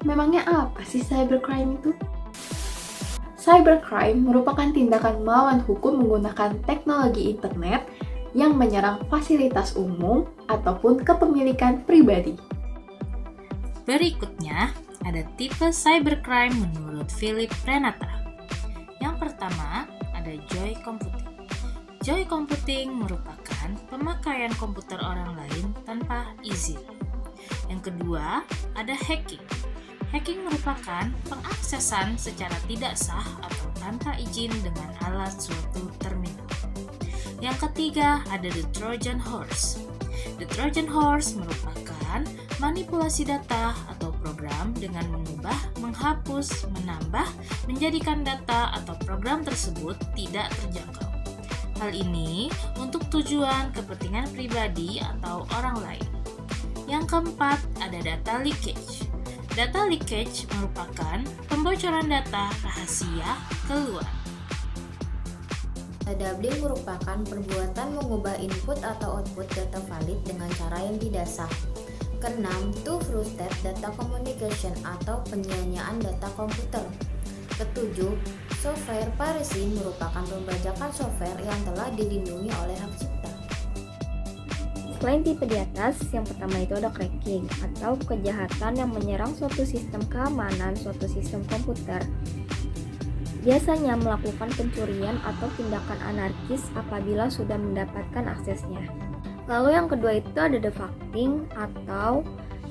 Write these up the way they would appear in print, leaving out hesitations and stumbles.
Memangnya apa sih cybercrime itu? Cybercrime merupakan tindakan melawan hukum menggunakan teknologi internet yang menyerang fasilitas umum ataupun kepemilikan pribadi. Berikutnya, ada tipe cybercrime menurut Philip Renata. Yang pertama, ada joy computing. Joy computing merupakan pemakaian komputer orang lain tanpa izin. Yang kedua, ada hacking. Hacking merupakan pengaksesan secara tidak sah atau tanpa izin dengan alat suatu terminal. Yang ketiga, ada the Trojan Horse. The Trojan Horse merupakan manipulasi data atau program dengan mengubah, menghapus, menambah, menjadikan data atau program tersebut tidak terjangkau. Hal ini untuk tujuan kepentingan pribadi atau orang lain. Yang keempat, ada data leakage. Data leakage merupakan pembocoran data rahasia keluar. Doubling merupakan perbuatan mengubah input atau output data valid dengan cara yang tidak sah. Keenam, two-step data communication atau penyia-nyiaan data komputer. Ketujuh, software piracy merupakan pembajakan software yang telah dilindungi oleh hak cipta. Selain tipe di atas, yang pertama itu ada cracking atau kejahatan yang menyerang suatu sistem keamanan suatu sistem komputer. Biasanya melakukan pencurian atau tindakan anarkis apabila sudah mendapatkan aksesnya. Lalu yang kedua itu ada defacting atau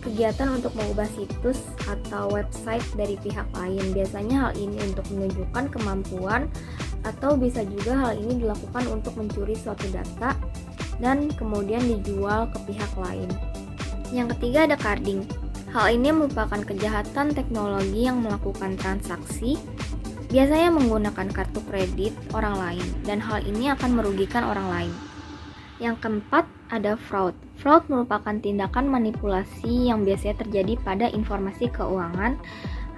kegiatan untuk mengubah situs atau website dari pihak lain. Biasanya hal ini untuk menunjukkan kemampuan atau bisa juga hal ini dilakukan untuk mencuri suatu data dan kemudian dijual ke pihak lain. Yang ketiga ada carding. Hal ini merupakan kejahatan teknologi yang melakukan transaksi biasanya menggunakan kartu kredit orang lain dan hal ini akan merugikan orang lain. Yang keempat ada fraud. Fraud merupakan tindakan manipulasi yang biasanya terjadi pada informasi keuangan.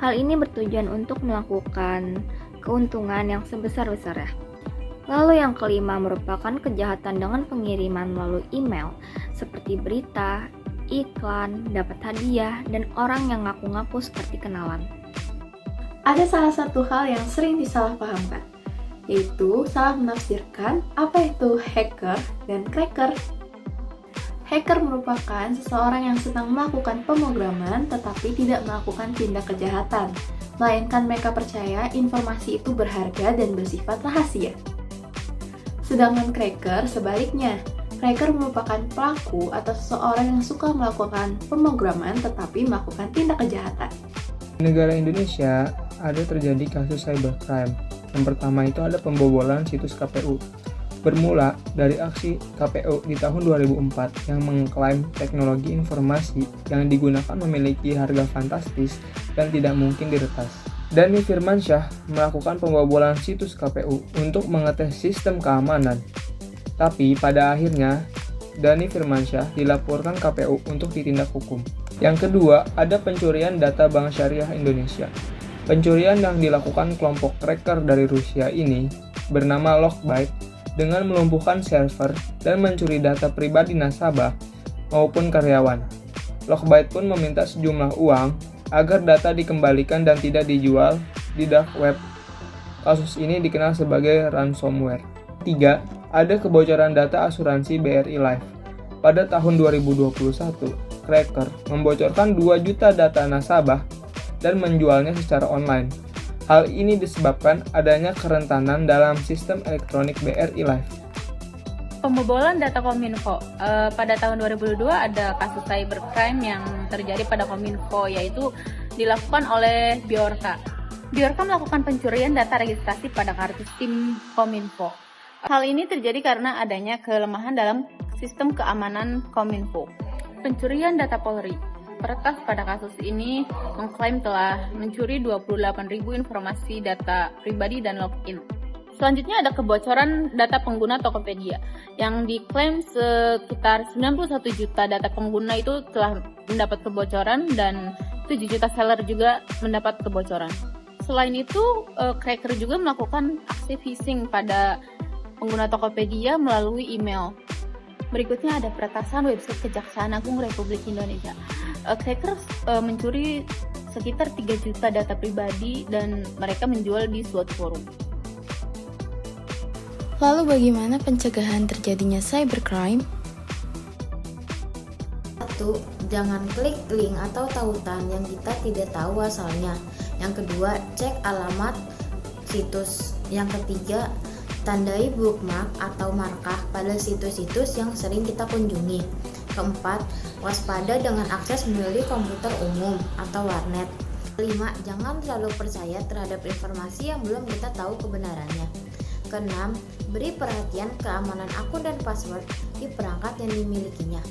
Hal ini bertujuan untuk melakukan keuntungan yang sebesar-besarnya. Lalu yang kelima merupakan kejahatan dengan pengiriman melalui email seperti berita, iklan, dapat hadiah, dan orang yang ngaku-ngaku seperti kenalan. Ada salah satu hal yang sering disalahpahamkan, yaitu salah menafsirkan apa itu hacker dan cracker. Hacker merupakan seseorang yang sedang melakukan pemrograman tetapi tidak melakukan tindak kejahatan, melainkan mereka percaya informasi itu berharga dan bersifat rahasia. Sedangkan cracker sebaliknya, cracker merupakan pelaku atau seseorang yang suka melakukan pemrograman tetapi melakukan tindak kejahatan. Di negara Indonesia ada terjadi kasus cybercrime. Yang pertama itu ada pembobolan situs KPU. Bermula dari aksi KPU di tahun 2004 yang mengklaim teknologi informasi yang digunakan memiliki harga fantastis dan tidak mungkin diretas. Dhani Firmansyah melakukan pembobolan situs KPU untuk mengetes sistem keamanan. Tapi pada akhirnya, Dhani Firmansyah dilaporkan KPU untuk ditindak hukum. Yang kedua, ada pencurian data Bank Syariah Indonesia. Pencurian yang dilakukan kelompok cracker dari Rusia ini bernama Lockbit dengan melumpuhkan server dan mencuri data pribadi nasabah maupun karyawan. Lockbit pun meminta sejumlah uang agar data dikembalikan dan tidak dijual di dark web. Kasus ini dikenal sebagai ransomware. 3. Ada kebocoran data asuransi BRI Life. Pada tahun 2021, cracker membocorkan 2 juta data nasabah dan menjualnya secara online. Hal ini disebabkan adanya kerentanan dalam sistem elektronik BRI Life. Pembobolan data Kominfo. Pada tahun 2022 ada kasus cybercrime yang terjadi pada Kominfo, yaitu dilakukan oleh Bjorka. Bjorka melakukan pencurian data registrasi pada kartu SIM Kominfo. Hal ini terjadi karena adanya kelemahan dalam sistem keamanan Kominfo. Pencurian data Polri. Peretas pada kasus ini mengklaim telah mencuri 28.000 informasi data pribadi dan login. Selanjutnya ada kebocoran data pengguna Tokopedia yang diklaim sekitar 91 juta data pengguna itu telah mendapat kebocoran dan 7 juta seller juga mendapat kebocoran. Selain itu, cracker juga melakukan aksi phishing pada pengguna Tokopedia melalui email. Berikutnya ada peretasan website Kejaksaan Agung Republik Indonesia. Crackers mencuri sekitar 3 juta data pribadi dan mereka menjual di suatu forum. Lalu bagaimana pencegahan terjadinya cybercrime? 1. Jangan klik link atau tautan yang kita tidak tahu asalnya. Yang kedua, cek alamat situs. Yang ketiga, tandai bookmark atau markah pada situs-situs yang sering kita kunjungi. Keempat, waspada dengan akses melalui komputer umum atau warnet. 5. Jangan terlalu percaya terhadap informasi yang belum kita tahu kebenarannya. Keenam, beri perhatian keamanan akun dan password di perangkat yang dimilikinya.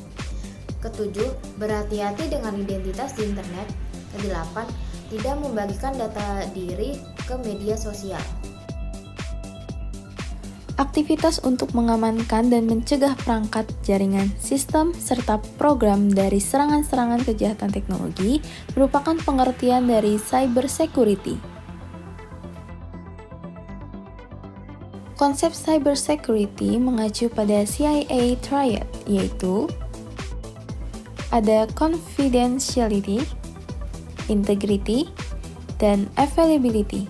Ketujuh, berhati-hati dengan identitas di internet. Kedelapan, tidak membagikan data diri ke media sosial. Aktivitas untuk mengamankan dan mencegah perangkat, jaringan, sistem, serta program dari serangan-serangan kejahatan teknologi merupakan pengertian dari cyber security. Konsep cyber security mengacu pada CIA Triad, yaitu ada confidentiality, integrity, dan availability.